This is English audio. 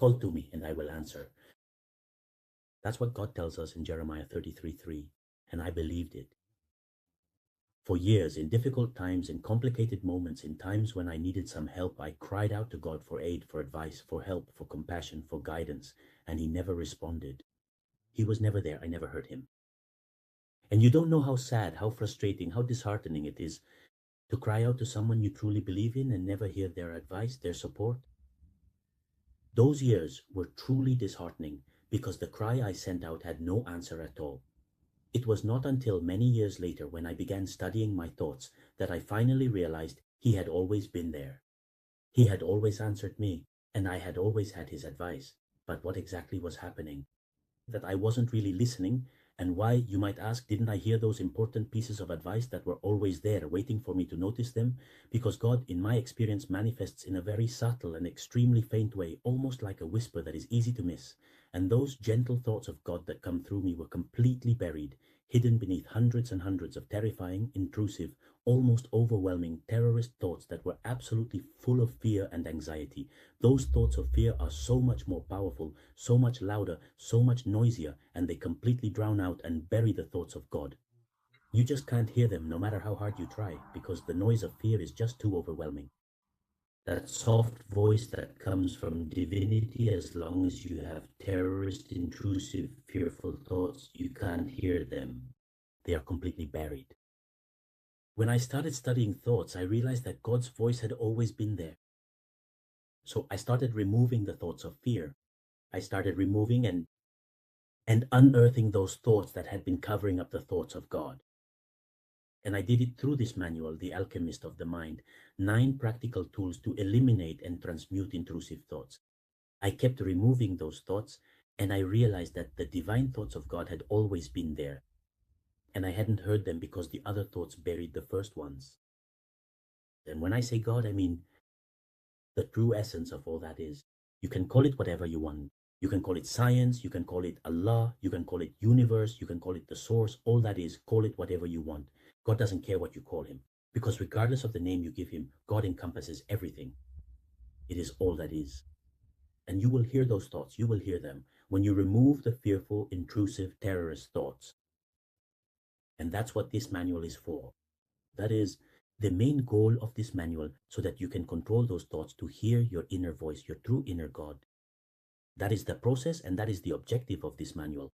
Call to me and I will answer. That's what God tells us in Jeremiah 33:3, and I believed it. For years, in difficult times, in complicated moments, in times when I needed some help, I cried out to God for aid, for advice, for help, for compassion, for guidance, and He never responded. He was never there. I never heard Him. And you don't know how sad, how frustrating, how disheartening it is to cry out to someone you truly believe in and never hear their advice, their support. Those years were truly disheartening because the cry I sent out had no answer at all. It was not until many years later, when I began studying my thoughts, that I finally realized He had always been there. He had always answered me, and I had always had His advice. But what exactly was happening? That I wasn't really listening, and why, you might ask, didn't I hear those important pieces of advice that were always there, waiting for me to notice them? Because God, in my experience, manifests in a very subtle and extremely faint way, almost like a whisper that is easy to miss. And those gentle thoughts of God that come through me were completely buried, hidden beneath hundreds and hundreds of terrifying, intrusive, almost overwhelming terrorist thoughts that were absolutely full of fear and anxiety. Those thoughts of fear are so much more powerful, so much louder, so much noisier, and they completely drown out and bury the thoughts of God. You just can't hear them no matter how hard you try, because the noise of fear is just too overwhelming. That soft voice that comes from divinity, as long as you have terrorist, intrusive, fearful thoughts, you can't hear them. They are completely buried. When I started studying thoughts, I realized that God's voice had always been there. So I started removing the thoughts of fear. I started removing and unearthing those thoughts that had been covering up the thoughts of God. And I did it through this manual, The Alchemist of the Mind, 9 practical tools to eliminate and transmute intrusive thoughts. I kept removing those thoughts, and I realized that the divine thoughts of God had always been there. And I hadn't heard them because the other thoughts buried the first ones. And when I say God, I mean the true essence of all that is. You can call it whatever you want. You can call it science, you can call it Allah, you can call it universe, you can call it the source. All that is, call it whatever you want. God doesn't care what you call Him, because regardless of the name you give Him, God encompasses everything. It is all that is. And you will hear those thoughts, you will hear them, when you remove the fearful, intrusive, terrorist thoughts. And that's what this manual is for. That is the main goal of this manual, so that you can control those thoughts to hear your inner voice, your true inner God. That is the process, and that is the objective of this manual.